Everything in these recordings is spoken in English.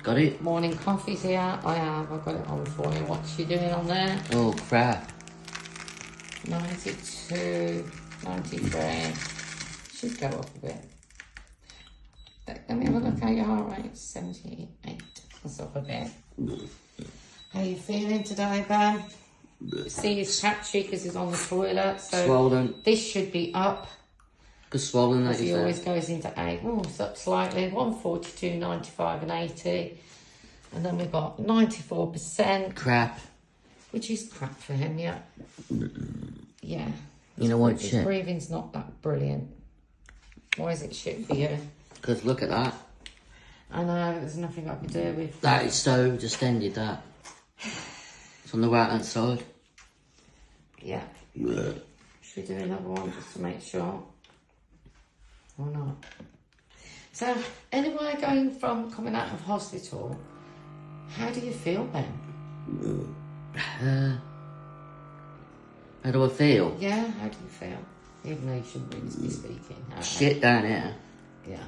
Got it? Morning coffee's here. I have. I've got it on for you. What's she doing on there? Oh, crap. 92, 93. Should go up a bit. Let me have a look at your heart rate. 78. That's up a bit. How you feeling today, Ben? See, his patchy because he's on the toilet. So Swollen. this should be up. Because swollen, like He you always said. goes into 8. Oh, it's up slightly. 142, 95 and 80. And then we've got 94%. Crap. Which is crap for him, yeah. Yeah. You know what, His shit? breathing's not that brilliant. Why is it shit for you? Because look at that. I know, there's nothing I can do with... That is so distended, that. It's on the right hand side. Yeah. Should we do another one just to make sure? Or not? So, anyway, going from coming out of hospital, how do you feel, Ben? How do I feel? Yeah, how do you feel? Even though you shouldn't really be speaking. Shit down here. Yeah.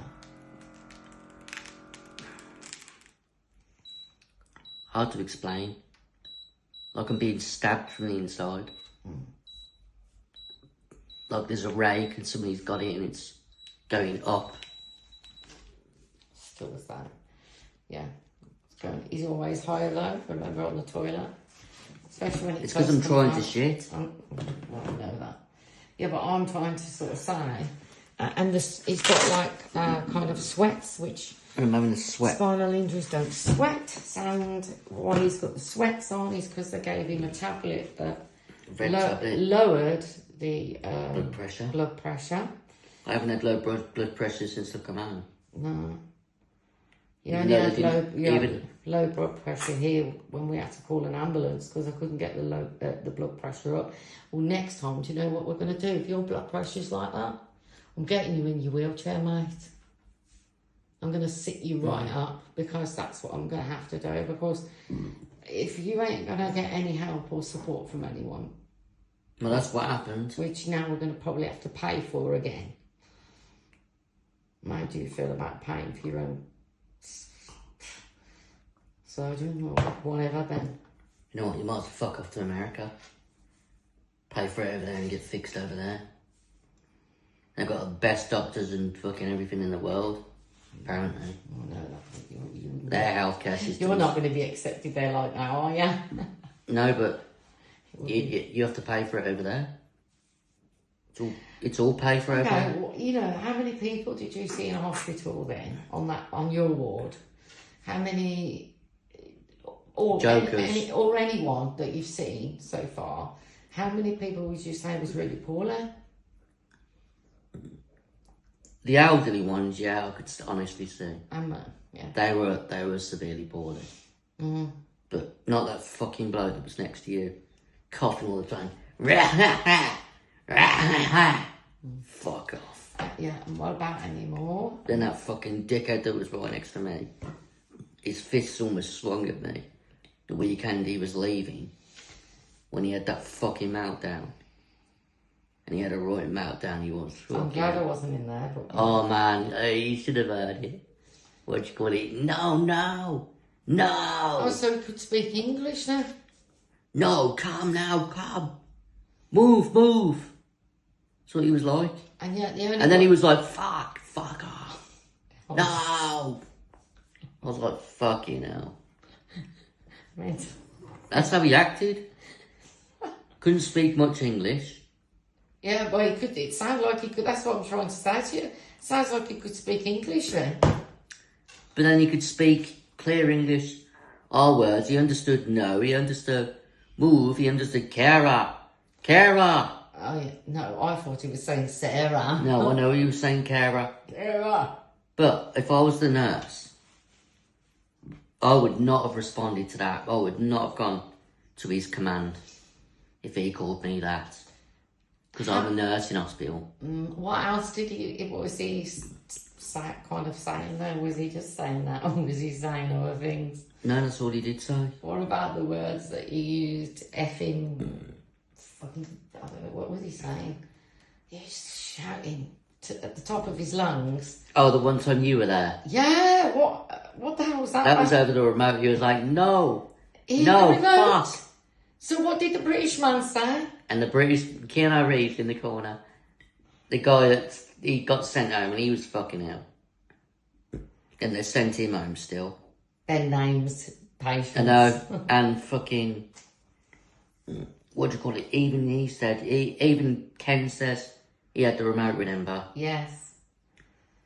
Hard to explain. Like I'm being stabbed from the inside. Like there's a rake and somebody's got it and it's going up. Still the same. Yeah. It's going, he's always high or low, remember, on the toilet. Especially when It's because I'm trying to shit. Well, I know that. Yeah, but I'm trying to sort of say, and this, he's got like kind of sweats, which I'm having a sweat. spinal injuries don't sweat. And why he's got the sweats on is because they gave him a tablet that Red tablet. lowered the Blood pressure. blood pressure. I haven't had low blood pressure since I've come home. No. You Even only though had they low, didn't- you had even- low blood pressure here when we had to call an ambulance because I couldn't get the blood pressure up. Well, next time, do you know what we're going to do? If your blood pressure's like that, I'm getting you in your wheelchair, mate. I'm going to sit you right up because that's what I'm going to have to do. Because if you ain't going to get any help or support from anyone, Well, that's what happened. which now we're going to probably have to pay for again. How do you feel about paying for your own surgeon or whatever, Ben? You know what? You might as well fuck off to America. Pay for it over there and get fixed over there. They've got the best doctors and fucking everything in the world. Apparently. Oh, no, that, Their healthcare system. you're not going to be accepted there like that, are you? No, but you have to pay for it over there. It's all paid for over Okay, there. well, you know, how many people did you see in a hospital then on your ward? How many, or Jokers. or anyone that you've seen so far? How many people would you say was really poorly? The elderly ones, yeah, I could honestly say. Yeah. They were severely poorly. But not that fucking bloke that was next to you, coughing all the time. Fuck off. Yeah, and what about anymore? Then that fucking dickhead that was right next to me, his fists almost swung at me the weekend he was leaving, when he had that fucking meltdown. And he had a right meltdown, he was. I'm glad I wasn't in there. But Oh man, you should have heard it. What do you call it? No! oh, so he could speak English then? No, come now, come. Move. That's what he was like. And yet the only And then he was like, fuck off. No! I was like, fucking hell. Right. That's how he acted. Couldn't speak much English. Yeah, but he could. It sounds like he could. That's what I'm trying to say to you. Sounds like he could speak English then. But then he could speak clear English, all words. He understood no, he understood move, he understood Kara. Oh, yeah. No, I thought he was saying Sarah. No, I know he was saying Kara. Sarah. But if I was the nurse, I would not have responded to that. I would not have gone to his command if he called me that. Because I'm a nurse in hospital. What else did he? Was he kind of saying though? Was he just saying that, or was he saying other things? No, that's all he did say. What about the words that he used? Effing, fucking. I don't know. What was he saying? He was shouting at the top of his lungs. Oh, the one time you were there. Yeah, what the hell was that? That was over the remote. He was like, no, He no, the remote. fuck. So what did the British man say? And the British, Keanu Reeves in the corner, the guy that he got sent home and he was fucking out. And they sent him home still. Their names, patients. I know, and fucking, what do you call it? Even he said, even Ken says he had the remote, remember? Yes.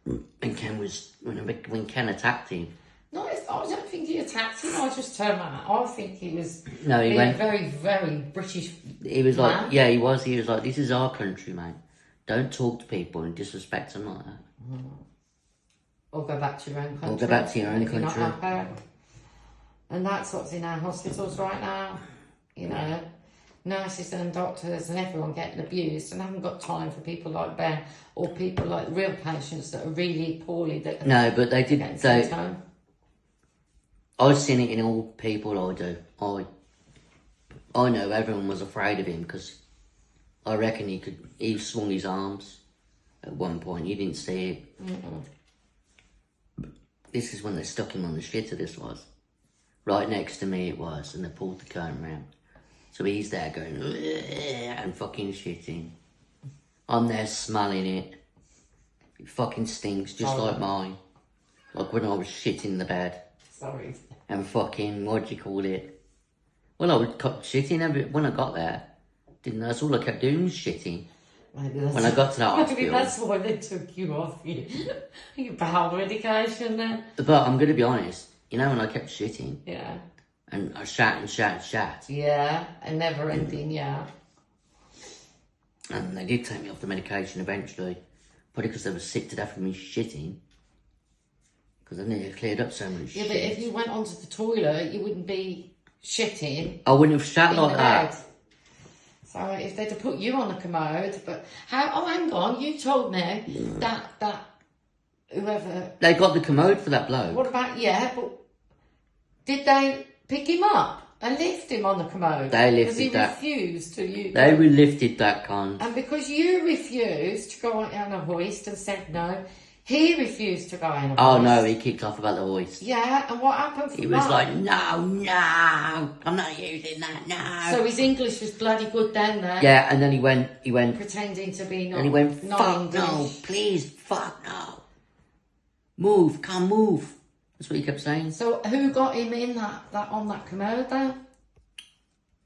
And Ken was, when Ken attacked him. No, I don't think he attacked him. I just turned around. I think he was No, he being went, very, very British. he was like, man. yeah, he was like, this is our country, mate. Don't talk to people and disrespect them like that. Or go back to your own country. Or go back to your own if you're not country. happy. And that's what's in our hospitals right now. You know, nurses and doctors and everyone getting abused, and I haven't got time for people like Ben or people like real patients that are really poorly. That No, but they did, getting sent they, home. I've seen it in all people I do. I know everyone was afraid of him because I reckon he swung his arms at one point. You didn't see it. This is when they stuck him on the shitter, this was. Right next to me it was, and they pulled the curtain round. So he's there going, and fucking shitting. I'm there smelling it. It fucking stinks, just like mine. Like when I was shitting the bed. Sorry. And fucking, what do you call it? Well, I was shitting when I got there. That's all I kept doing was shitting. When I got to that Maybe hospital. that's why they took you off your bowel medication then. But I'm going to be honest, you know when I kept shitting, Yeah. and I shat and shat and shat, Yeah, a never ending, yeah. and they did take me off the medication eventually, probably because they were sick to death of me shitting, because I nearly cleared up so much Yeah, shit. but if you went onto the toilet, you wouldn't be shitting I wouldn't have shat in like the that. bed. So if they'd have put you on a commode, but how? Oh, hang on, you told me that whoever. They got the commode for that bloke. What about but did they pick him up and lift him on the commode? They because lifted he that. refused to use. They lifted that cunt. And because you refused to go on a hoist and said no, he refused to go on a hoist. Oh no, he kicked off about the hoist. Yeah, and what happened from He was that? like, no, I'm not using that, no. So his English was bloody good then, Yeah, and then he went, pretending to be not. and he went, not fuck English. no, please, fuck no. Move, come move. That's what he kept saying. So who got him in that on that commode then?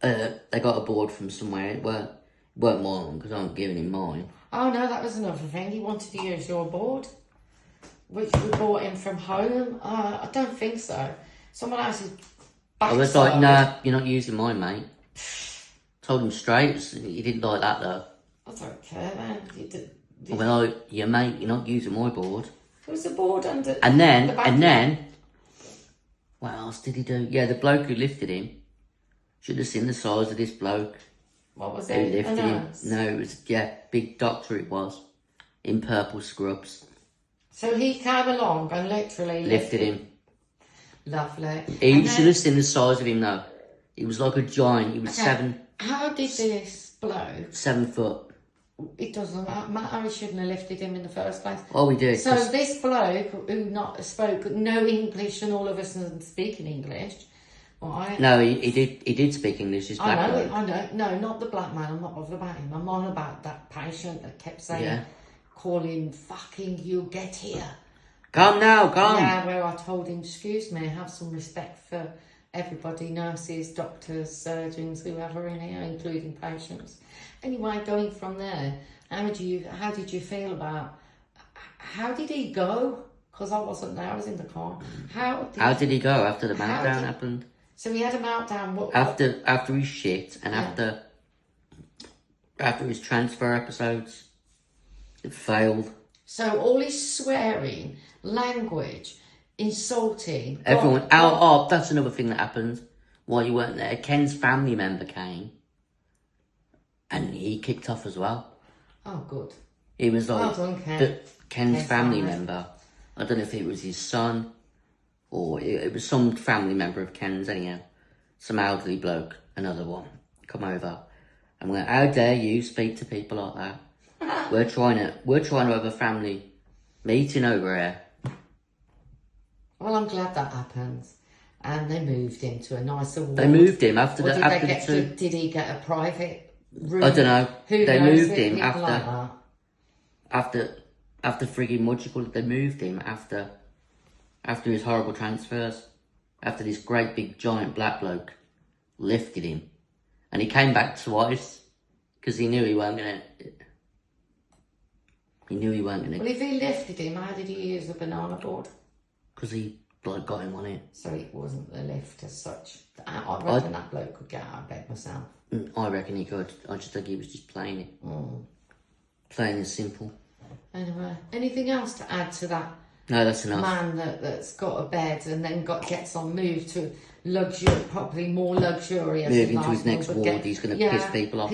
They got a board from somewhere. It weren't mine, because I'm giving him mine. Oh no, that was another thing. He wanted to use your board, which we bought him from home. I don't think so. Someone else's backside. I was like, nah, you're not using mine, mate. Told him straight. He didn't like that, though. I don't care, man. I went, oh, yeah, mate, you're not using my board. There was a board under. And the back then, what else did he do? Yeah, the bloke who lifted him, should have seen the size of this bloke. What was Who it? lifted A him. nurse? No, it was, big doctor it was. In purple scrubs. So he came along and literally Lifted him. Lovely. He And should then- have seen the size of him, though. He was like a giant. He was Okay, How did this bloke? 7 foot. It doesn't matter. He shouldn't have lifted him in the first place. Oh, we did. So 'cause- this bloke who not spoke no English and all of us are speaking English, right? No, he did speak English. He's black bloke. I know. No, not the black man. I'm not bothered about him. I'm on about that patient that kept saying, Yeah. calling, fucking you, get here. Come now, come. Yeah, where I told him, excuse me, have some respect for everybody, nurses, doctors, surgeons, whoever in here, including patients. Anyway, going from there, how did you feel about, how did he go? Because I wasn't there, I was in the car. How How did he go after the How meltdown did- happened? So he had a meltdown. What? After his shit and Yeah. after his transfer episodes, it failed. So all his swearing, language, insulting. Everyone, that's another thing that happened while you weren't there. Ken's family member came, and he kicked off as well. Oh, good. He was like, Well done, Ken. Ken's Ken's family family. member. I don't know if it was his son, or it was some family member of Ken's anyhow. Some elderly bloke, another one, come over. And went, how dare you speak to people like that? We're trying to have a family meeting over here. Well, I'm glad that happened. And they moved into a nicer ward. They moved him after Or the two. Did he get a private room? I don't know. Who They knows moved with him people like that? after frigging what you call it. They moved him after his horrible transfers. After this great big giant black bloke lifted him, and he came back twice because he knew he weren't gonna. Well, if he lifted him, how did he use the banana board? Because he got him on it. So it wasn't the lift as such. I reckon that bloke could get out of bed myself. I reckon he could. I just think he was just playing it. Plain and simple. Anyway, anything else to add to that? No, that's enough. Man that's got a bed and then gets on moved to probably more luxurious. Moving to his next ward, he's going to piss people off.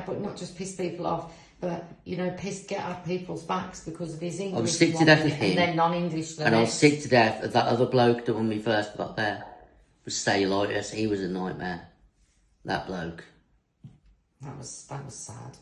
But not just piss people off, but get up people's backs because of his English. I was sick to death of him, and then non-English. And I was sick to death of that other bloke that when we first got there was cellulitis. He was a nightmare. That bloke. That was sad.